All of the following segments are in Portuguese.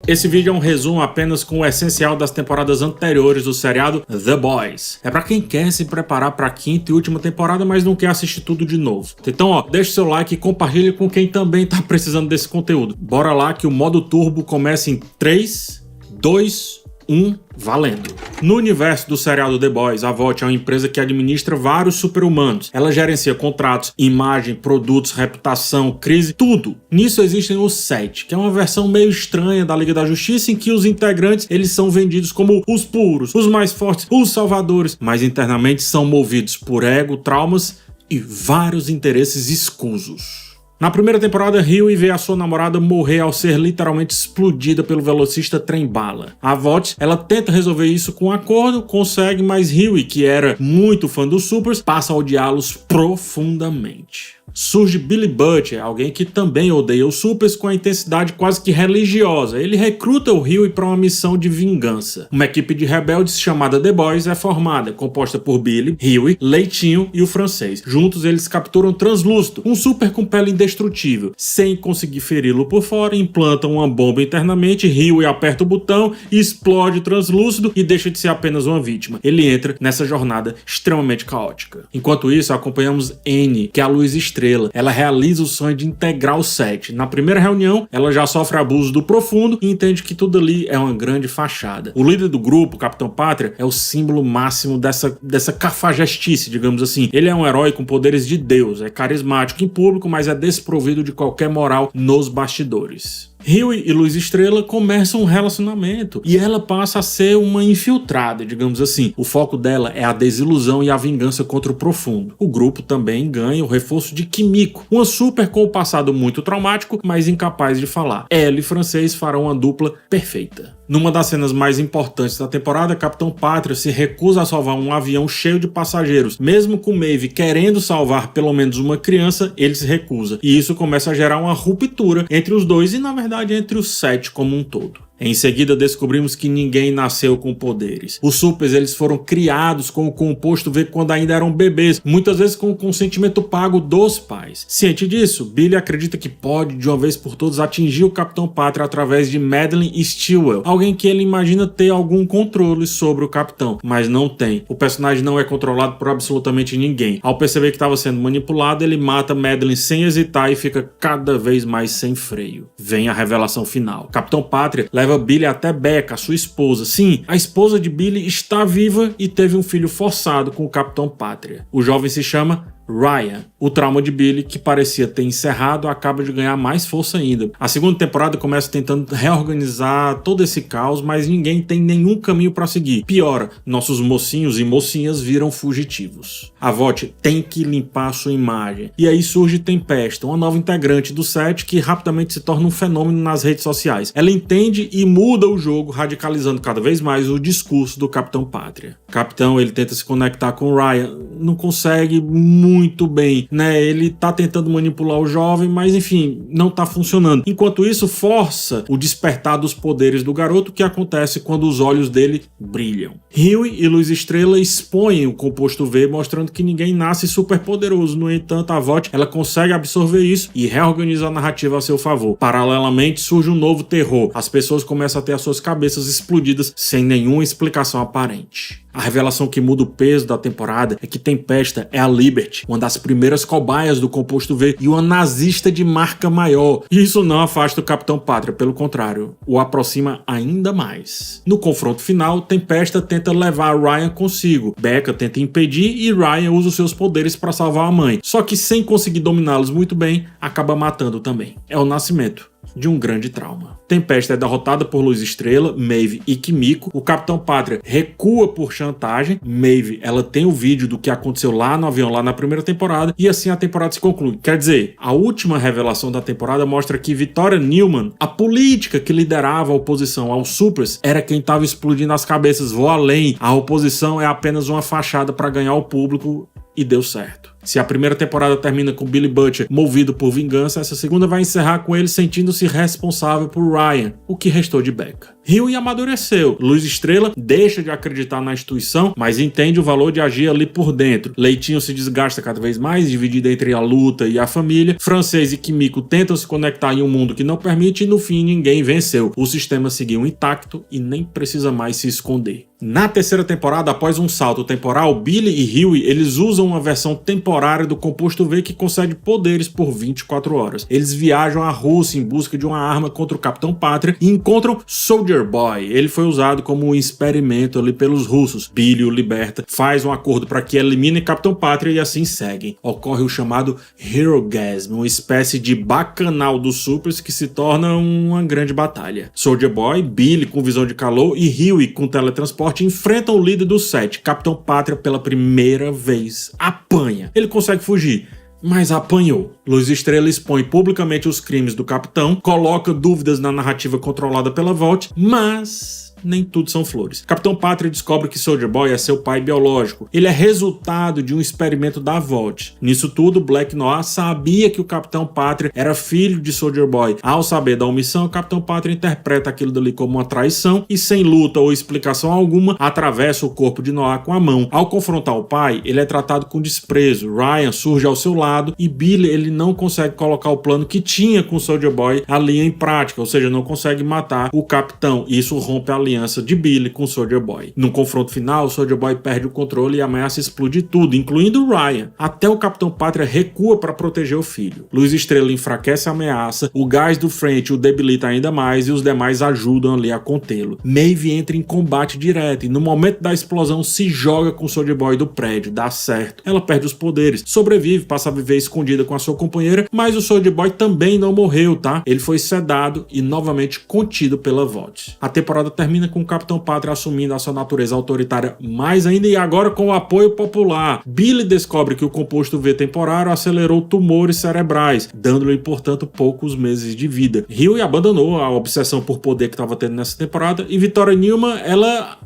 Esse vídeo é um resumo apenas com o essencial das temporadas anteriores do seriado The Boys. É pra quem quer se preparar pra quinta e última temporada, mas não quer assistir tudo de novo. Então, deixa seu like e compartilhe com quem também tá precisando desse conteúdo. Bora lá que o modo turbo começa em 3, 2, 1, valendo. No universo do seriado The Boys, a VOT é uma empresa que administra vários super-humanos. Ela gerencia contratos, imagem, produtos, reputação, crise, tudo. Nisso existem os 7, que é uma versão meio estranha da Liga da Justiça, em que os integrantes eles são vendidos como os puros, os mais fortes, os salvadores, mas internamente são movidos por ego, traumas e vários interesses escusos. Na primeira temporada, Huey vê a sua namorada morrer ao ser literalmente explodida pelo velocista trem-bala. A VOT, ela tenta resolver isso com um acordo, consegue, mas Huey, que era muito fã dos Supers, passa a odiá-los profundamente. Surge Billy Butcher, alguém que também odeia os Supers com a intensidade quase que religiosa. Ele recruta o Huey para uma missão de vingança. Uma equipe de rebeldes chamada The Boys é formada, composta por Billy, Huey, Leitinho e o francês. Juntos eles capturam Translúcido, um super com pele indestrutível. Sem conseguir feri-lo por fora, implantam uma bomba internamente, Huey aperta o botão e explode o Translúcido e deixa de ser apenas uma vítima. Ele entra nessa jornada extremamente caótica. Enquanto isso, acompanhamos Annie, que é a luz estrela. Ela realiza o sonho de integrar o 7. Na primeira reunião, ela já sofre abuso do Profundo e entende que tudo ali é uma grande fachada. O líder do grupo, o Capitão Pátria, é o símbolo máximo dessa cafajestice, digamos assim. Ele é um herói com poderes de Deus, é carismático em público, mas é desprovido de qualquer moral nos bastidores. Huey e Luz Estrela começam um relacionamento e ela passa a ser uma infiltrada, digamos assim. O foco dela é a desilusão e a vingança contra o Profundo. O grupo também ganha o reforço de Kimiko, uma super com o passado muito traumático, mas incapaz de falar. Ela e Francês farão uma dupla perfeita. Numa das cenas mais importantes da temporada, Capitão Pátria se recusa a salvar um avião cheio de passageiros. Mesmo com Maeve querendo salvar pelo menos uma criança, ele se recusa. E isso começa a gerar uma ruptura entre os dois e, na verdade, entre os 7 como um todo. Em seguida, descobrimos que ninguém nasceu com poderes. Os Supers eles foram criados com o composto V quando ainda eram bebês, muitas vezes com o consentimento pago dos pais. Ciente disso, Billy acredita que pode, de uma vez por todas, atingir o Capitão Pátria através de Madeleine Stillwell, alguém que ele imagina ter algum controle sobre o Capitão, mas não tem. O personagem não é controlado por absolutamente ninguém. Ao perceber que estava sendo manipulado, ele mata Madeleine sem hesitar e fica cada vez mais sem freio. Vem a revelação final. Capitão Pátria leva Billy até Becca, sua esposa. Sim, a esposa de Billy está viva e teve um filho forçado com o Capitão Pátria. O jovem se chama Ryan. O trauma de Billy, que parecia ter encerrado, acaba de ganhar mais força ainda. A segunda temporada começa tentando reorganizar todo esse caos, mas ninguém tem nenhum caminho para seguir. Piora, nossos mocinhos e mocinhas viram fugitivos. A VOT tem que limpar sua imagem. E aí surge Tempesta, uma nova integrante do 7 que rapidamente se torna um fenômeno nas redes sociais. Ela entende e muda o jogo, radicalizando cada vez mais o discurso do Capitão Pátria. O Capitão, ele tenta se conectar com o Ryan, não consegue muito bem, né? Ele tá tentando manipular o jovem, mas enfim, não tá funcionando. Enquanto isso, força o despertar dos poderes do garoto, que acontece quando os olhos dele brilham. Huey e Luz Estrela expõem o composto V, mostrando que ninguém nasce super poderoso. No entanto, a VOT, ela consegue absorver isso e reorganiza a narrativa a seu favor. Paralelamente, surge um novo terror. As pessoas começam a ter as suas cabeças explodidas sem nenhuma explicação aparente. A revelação que muda o peso da temporada é que Tempesta é a Liberty, uma das primeiras cobaias do composto V e uma nazista de marca maior. E isso não afasta o Capitão Pátria, pelo contrário, o aproxima ainda mais. No confronto final, Tempesta tenta levar Ryan consigo, Becca tenta impedir e Ryan usa os seus poderes para salvar a mãe. Só que sem conseguir dominá-los muito bem, acaba matando também. É o nascimento de um grande trauma. Tempesta é derrotada por Luz Estrela, Maeve e Kimiko. O Capitão Pátria recua por chantagem. Maeve, ela tem o vídeo do que aconteceu lá no avião, lá na primeira temporada, e assim a temporada se conclui. Quer dizer, a última revelação da temporada mostra que Victoria Newman, a política que liderava a oposição aos Supers, era quem estava explodindo as cabeças. Vou além, a oposição é apenas uma fachada para ganhar o público, e deu certo. Se a primeira temporada termina com Billy Butcher movido por vingança, essa segunda vai encerrar com ele sentindo-se responsável por Ryan, o que restou de Becca. Hughie amadureceu. Luz Estrela deixa de acreditar na instituição, mas entende o valor de agir ali por dentro. Leitinho se desgasta cada vez mais, dividido entre a luta e a família. Francês e Kimiko tentam se conectar em um mundo que não permite e no fim ninguém venceu. O sistema seguiu intacto e nem precisa mais se esconder. Na terceira temporada, após um salto temporal, Billy e Hughie eles usam uma versão temporária do composto V que concede poderes por 24 horas. Eles viajam à Rússia em busca de uma arma contra o Capitão Pátria e encontram Soldier Boy. Ele foi usado como um experimento ali pelos russos. Billy o liberta, faz um acordo para que elimine Capitão Pátria e assim seguem. Ocorre o chamado Herogasm, uma espécie de bacanal dos supers que se torna uma grande batalha. Soldier Boy, Billy com visão de calor e Hughie com teletransporte enfrentam o líder do set, Capitão Pátria, pela primeira vez. Apanha. Ele consegue fugir, mas apanhou. Luz Estrela expõe publicamente os crimes do capitão, coloca dúvidas na narrativa controlada pela Vault, mas nem tudo são flores. Capitão Pátria descobre que Soldier Boy é seu pai biológico. Ele é resultado de um experimento da Vault. Nisso tudo, Black Noir sabia que o Capitão Pátria era filho de Soldier Boy. Ao saber da omissão, o Capitão Pátria interpreta aquilo dali como uma traição e, sem luta ou explicação alguma, atravessa o corpo de Noir com a mão. Ao confrontar o pai, ele é tratado com desprezo. Ryan surge ao seu lado e Billy ele não consegue colocar o plano que tinha com Soldier Boy ali em prática, ou seja, não consegue matar o capitão. Isso rompe a aliança de Billy com Soldier Boy. No confronto final, Soldier Boy perde o controle e ameaça explodir tudo, incluindo Ryan. Até o Capitão Pátria recua para proteger o filho. Luz Estrela enfraquece a ameaça, o gás do frente o debilita ainda mais e os demais ajudam ali a contê-lo. Maeve entra em combate direto e no momento da explosão se joga com Soldier Boy do prédio. Dá certo. Ela perde os poderes, sobrevive, passa a viver escondida com a sua companheira, mas o Soldier Boy também não morreu, tá? Ele foi sedado e novamente contido pela Vault. A temporada termina com o Capitão Pátria assumindo a sua natureza autoritária mais ainda e agora com o apoio popular. Billy descobre que o composto V temporário acelerou tumores cerebrais, dando-lhe, portanto, poucos meses de vida. Hughie abandonou a obsessão por poder que estava tendo nessa temporada e Victoria Newman, ela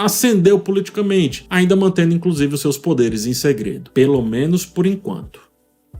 ascendeu politicamente, ainda mantendo inclusive os seus poderes em segredo, pelo menos por enquanto.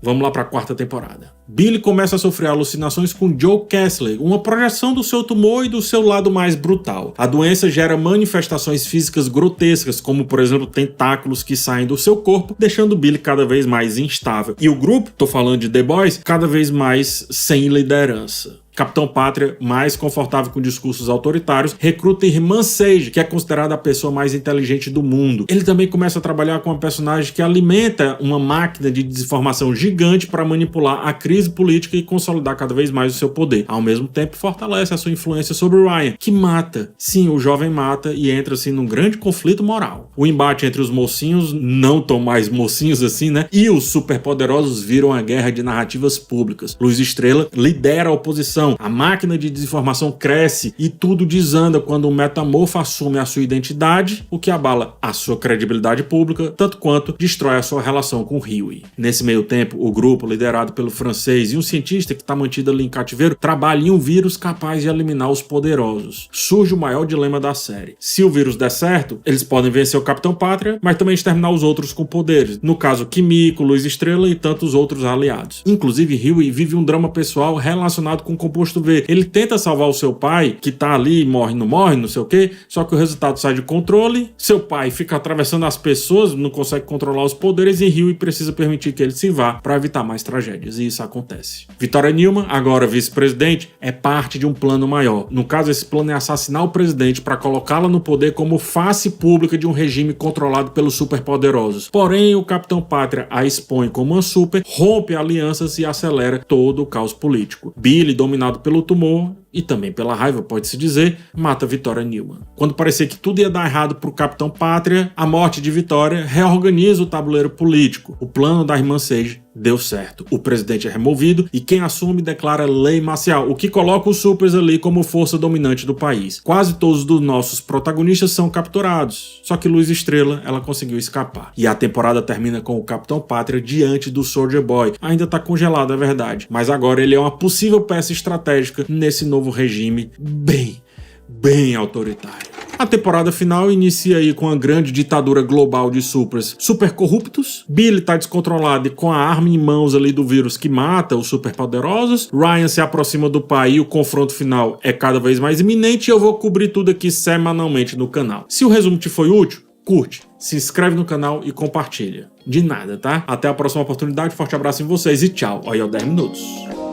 Vamos lá para a quarta temporada. Billy começa a sofrer alucinações com Joe Kessler, uma projeção do seu tumor e do seu lado mais brutal. A doença gera manifestações físicas grotescas, como por exemplo tentáculos que saem do seu corpo, deixando Billy cada vez mais instável. E o grupo, tô falando de The Boys, cada vez mais sem liderança. Capitão Pátria, mais confortável com discursos autoritários, recruta Irmã Sage, que é considerada a pessoa mais inteligente do mundo. Ele também começa a trabalhar com uma personagem que alimenta uma máquina de desinformação gigante para manipular a crise política e consolidar cada vez mais o seu poder. Ao mesmo tempo, fortalece a sua influência sobre Ryan, que mata. Sim, o jovem mata e entra assim num grande conflito moral. O embate entre os mocinhos, não tão mais mocinhos assim, né? E os superpoderosos viram a guerra de narrativas públicas. Luz Estrela lidera a oposição. A máquina de desinformação cresce e tudo desanda quando um metamorfo assume a sua identidade, o que abala a sua credibilidade pública, tanto quanto destrói a sua relação com Hughie. Nesse meio tempo, o grupo, liderado pelo francês e um cientista que está mantido ali em cativeiro, trabalha em um vírus capaz de eliminar os poderosos. Surge o maior dilema da série. Se o vírus der certo, eles podem vencer o Capitão Pátria, mas também exterminar os outros com poderes. No caso, Kimiko, Luz Estrela e tantos outros aliados. Inclusive, Hughie vive um drama pessoal relacionado com o composto V. Ele tenta salvar o seu pai, que tá ali, morre, não sei o que, só que o resultado sai de controle, seu pai fica atravessando as pessoas, não consegue controlar os poderes e Hughie precisa permitir que ele se vá para evitar mais tragédias, e isso acontece. Victoria Newman, agora vice-presidente, é parte de um plano maior. No caso, esse plano é assassinar o presidente para colocá-la no poder como face pública de um regime controlado pelos superpoderosos. Porém, o Capitão Pátria a expõe como uma super, rompe alianças e acelera todo o caos político. Billy, dominado pelo tumor e também pela raiva, pode-se dizer, mata Victoria Newman. Quando parecia que tudo ia dar errado para o Capitão Pátria, a morte de Victoria reorganiza o tabuleiro político. O plano da Irmã Sage deu certo. O presidente é removido e quem assume declara lei marcial, o que coloca os supers ali como força dominante do país. Quase todos dos nossos protagonistas são capturados, só que Luz Estrela, ela conseguiu escapar. E a temporada termina com o Capitão Pátria diante do Soldier Boy. Ainda tá congelado, é verdade, mas agora ele é uma possível peça estratégica nesse novo regime bem autoritário. A temporada final inicia aí com a grande ditadura global de supers super corruptos. Billy tá descontrolado e com a arma em mãos ali do vírus que mata os super poderosos. Ryan se aproxima do pai e o confronto final é cada vez mais iminente e eu vou cobrir tudo aqui semanalmente no canal. Se o resumo te foi útil, curte, se inscreve no canal e compartilha. De nada, tá? Até a próxima oportunidade, forte abraço em vocês e tchau. Olha, 10 minutos.